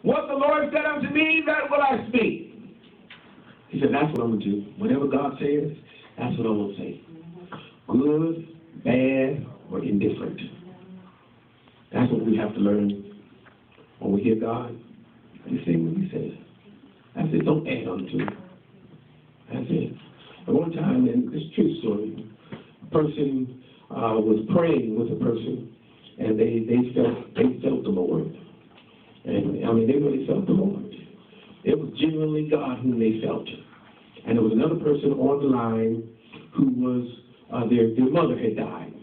What the Lord said unto me, that will I speak. He said, that's what I'm going to do. Whatever God says, that's what I'm going to say. Good, bad, or indifferent. That's what we have to learn when we hear God. You say what He says. That's it. Don't add on to it. That's it. At one time, and it's a true story, a person was praying with a person, and they felt the Lord. And I mean, they really felt the Lord. It was genuinely God whom they felt. And there was another person on the line who was, their mother had died.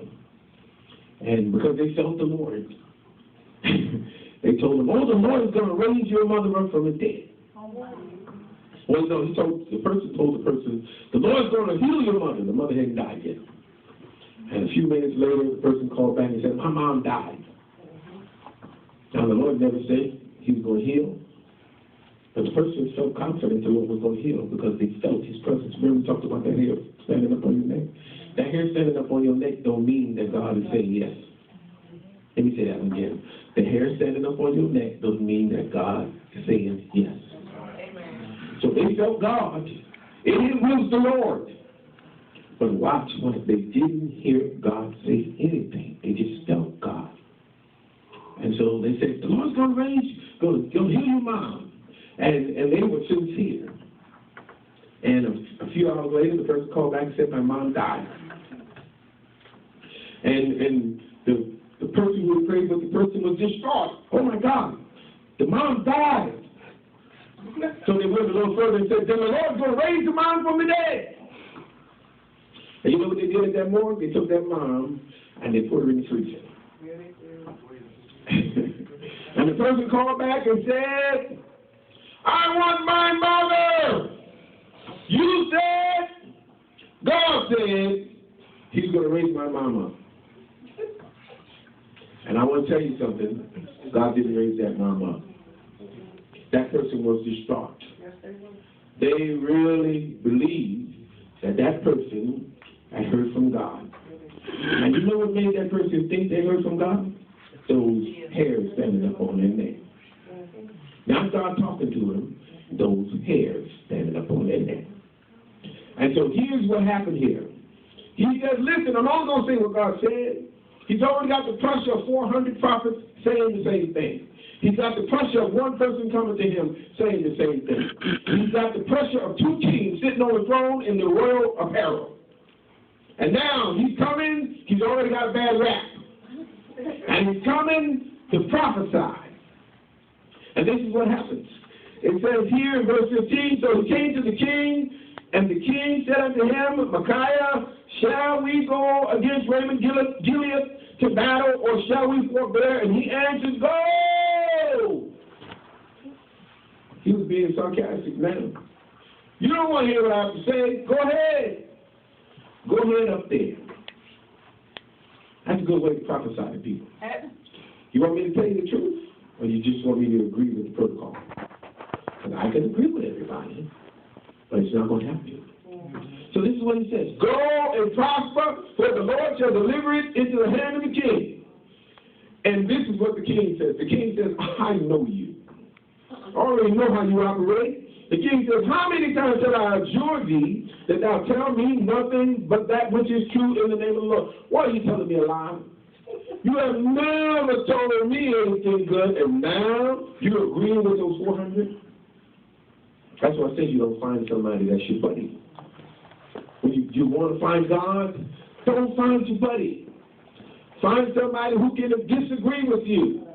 And because they felt the Lord, they told him, oh, the Lord is going to raise your mother up from the dead. Well, no, the person told the person, the Lord's going to heal your mother. The mother hadn't died yet. And a few minutes later, the person called back and said, my mom died. Now, the Lord never said He was going to heal. But the person felt confident the Lord was going to heal because they felt His presence. Remember we talked about that hair standing up on your neck? That hair standing up on your neck don't mean that God is saying yes. Let me say that again. The hair standing up on your neck doesn't mean that God is saying yes. So they felt God. It was the Lord. But watch, when they didn't hear God say anything, they just felt God. And so they said, the Lord's going to heal your mom. And they were sincere. And a few hours later, the person called back and said, my mom died. And the person who had prayed with the person was distraught. Oh my God, the mom died. So they went a little further and said, then the Lord's going to raise the mom from the dead. And you know what they did at that morgue? They took that mom and they put her in the freezer. And the person called back and said, I want my mother. You said, God said, He's going to raise my mom up. And I want to tell you something. God didn't raise that mom up. That person was distraught. They really believed that that person had heard from God. And you know what made that person think they heard from God? Those hairs standing up on their neck. Now God talking to them, those hairs standing up on their neck. And so here's what happened here. He said, listen, I'm only going to say what God said. He's already got the pressure of 400 prophets saying the same thing. He's got the pressure of one person coming to him saying the same thing. He's got the pressure of two kings sitting on the throne in the royal apparel. And now he's coming, he's already got a bad rap. And he's coming to prophesy. And this is what happens. It says here in verse 15, so he came to the king, and the king said unto him, Micaiah, shall we go against Ramoth Gilead to battle, or shall we forbear? And he answered, go! He was being sarcastic now. You don't want to hear what I have to say? Go ahead. Go ahead up there. That's a good way to prophesy to people. You want me to tell you the truth? Or you just want me to agree with the protocol? Because I can agree with everybody, but it's not going to happen. So this is what he says. Go and prosper, for the Lord shall deliver it into the hand of the king. And this is what the king says. The king says, I know you. I already know how you operate. The king says, how many times shall I adjure thee that thou tell me nothing but that which is true in the name of the Lord? Why are you telling me a lie? You have never told me anything good, and now you're agreeing with those 400? That's why I say you don't find somebody that's your buddy. When you want to find God, don't find your buddy. Find somebody who can disagree with you.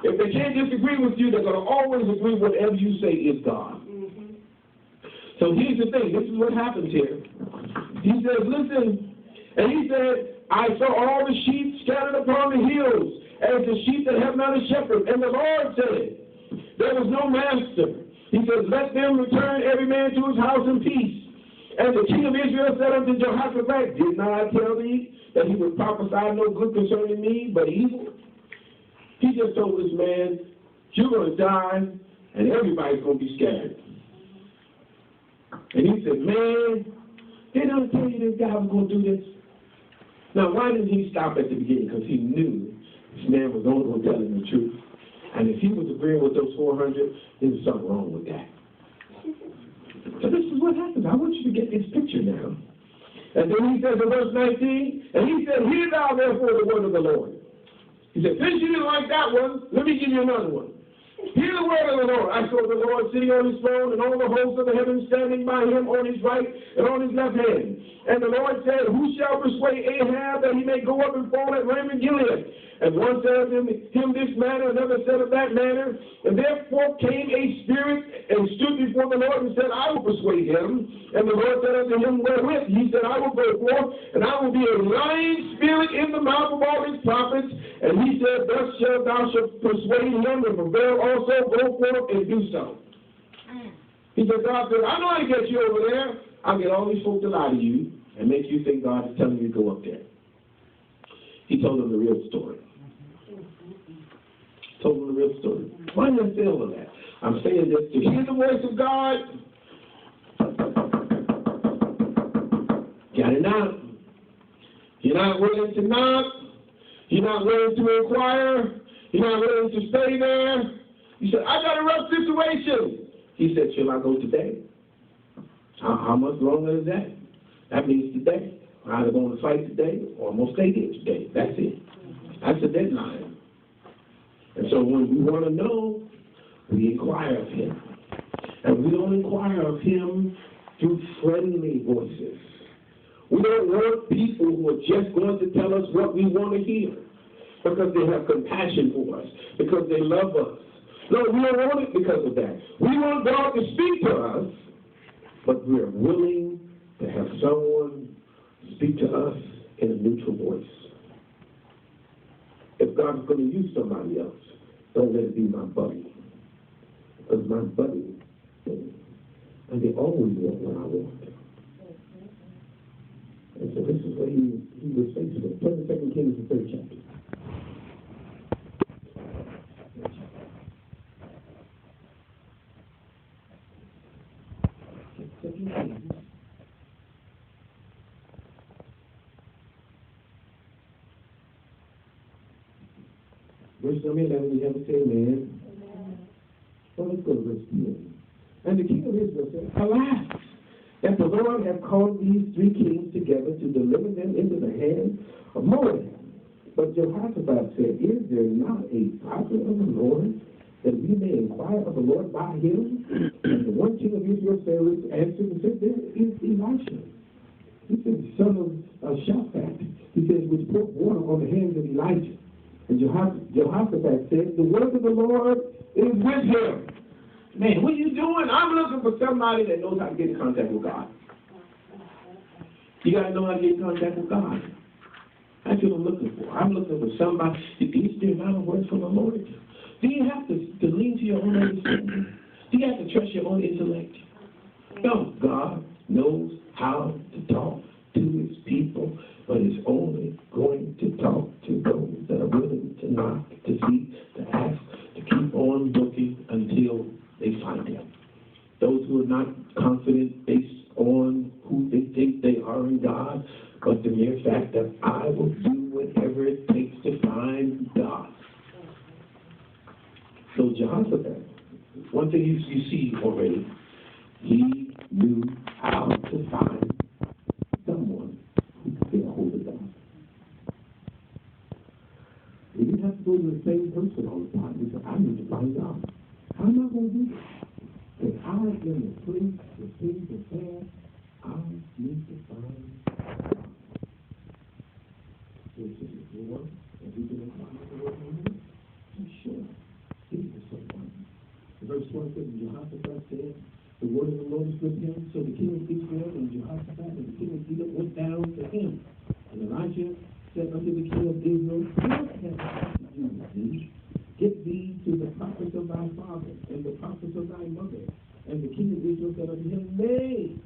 If they can't disagree with you, they're going to always agree whatever you say is God. So here's the thing. This is what happens here. He says, listen, and he said, I saw all the sheep scattered upon the hills, as the sheep that have not a shepherd. And the Lord said, there was no master. He says, let them return every man to his house in peace. And the king of Israel said unto Jehoshaphat, did not I tell thee that he would prophesy no good concerning me, but evil? He just told this man, you're going to die, and everybody's going to be scattered. And he said, man, didn't I tell you this guy was going to do this? Now, why didn't he stop at the beginning? Because he knew this man was only going to tell him the truth. And if he was agreeing with those 400, there was something wrong with that. So this is what happens. I want you to get this picture now. And then he says in verse 19, and he said, hear thou therefore the word of the Lord. He said, since you didn't like that one, let me give you another one. Hear the word of the Lord. I saw the Lord sitting on his throne, and all the hosts of the heavens standing by him on his right and on his left hand. And the Lord said, who shall persuade Ahab that he may go up and fall at Ramoth Gilead? And one said of him this manner, another said of that manner. And therefore came a spirit and stood before the Lord and said, I will persuade him. And the Lord said unto him, wherewith? He said, I will go forth, and I will be a lying spirit in the mouth of all his prophets. And he said, thus shalt thou persuade him, and prevail also, go forth and do so. He said, God said, I know how to get you over there. I'll get all these folks to lie to you and make you think God is telling you to go up there. He told them the real story. Told them the real story. Why did I say all of that? I'm saying this to hear the voice of God. Got it now. You're not willing to knock. You're not willing to inquire. You're not willing to stay there. You said, I got a rough situation. He said, shall I go today? How much longer is that? That means today. I'm either going to fight today or I'm going to stay here today. That's it. That's the deadline. And so when we want to know, we inquire of him. And we don't inquire of him through friendly voices. We don't want people who are just going to tell us what we want to hear because they have compassion for us, because they love us. No, we don't want it because of that. We want God to speak to us, but we're willing to have someone speak to us in a neutral voice. If God's going to use somebody else, don't let it be my buddy. Because my buddy, and they always want what I want. And so this is what he was faced with. Turn to 2 Kings, the 3rd chapter. Verse number 11, we have to say amen. Well, let's go to verse 10. And the king of Israel said, alas, that the Lord hath called these 3 kings together to deliver them into the hand of Moab. But Jehoshaphat said, is there not a prophet of the Lord, that we may inquire of the Lord by him? And the one king of Israel answered and said, there is Elisha. He said, son of Shaphat. He says, which poured water on the hands of Elijah. And Jehoshaphat said, the word of the Lord is with him. Man, what are you doing? I'm looking for somebody that knows how to get in contact with God. You got to know how to get in contact with God. That's what I'm looking for. I'm looking for somebody. Is there not a word from the Lord? Do you have to lean to your own understanding? Do you have to trust your own intellect? No, God knows how to talk to his people, but is only going to talk to those that are willing to knock, to seek, to ask, to keep on looking until they find him. Those who are not confident based on who they think they are in God, but the mere fact that I will do whatever it takes to find God. So Jehoshaphat, one thing you see already, he knew how to find someone who could get a hold of God. He didn't have to go to the same person all the time. He said, I need to find God. How am I going to do this? Because I am the place, the things that have, I need to find God. This is the one that we can find the word on him. I'm sure he was someone. Verse 1 says, Jehoshaphat said, the word of the Lord is with him. So the king of Israel and Jehoshaphat and the king of Judah went down to him. And Elijah said unto the king of Israel, what have I to do with thee? Get thee to the prophets of thy father and the prophets of thy mother. And the king of Israel said unto him, nay,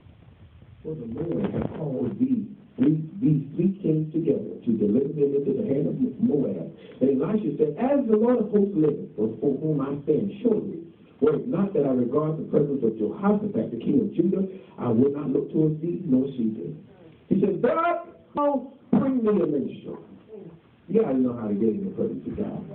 for the Lord hath called these 3 kings together to deliver them into the hand of Moab. And Elisha said, as the Lord of hosts liveth, before whom I stand, surely, were it not that I regard the presence of Jehoshaphat, the king of Judah, I would not look towards thee, nor see thee. He said, God, bring me a minstrel. You got to know how to get in the presence of God.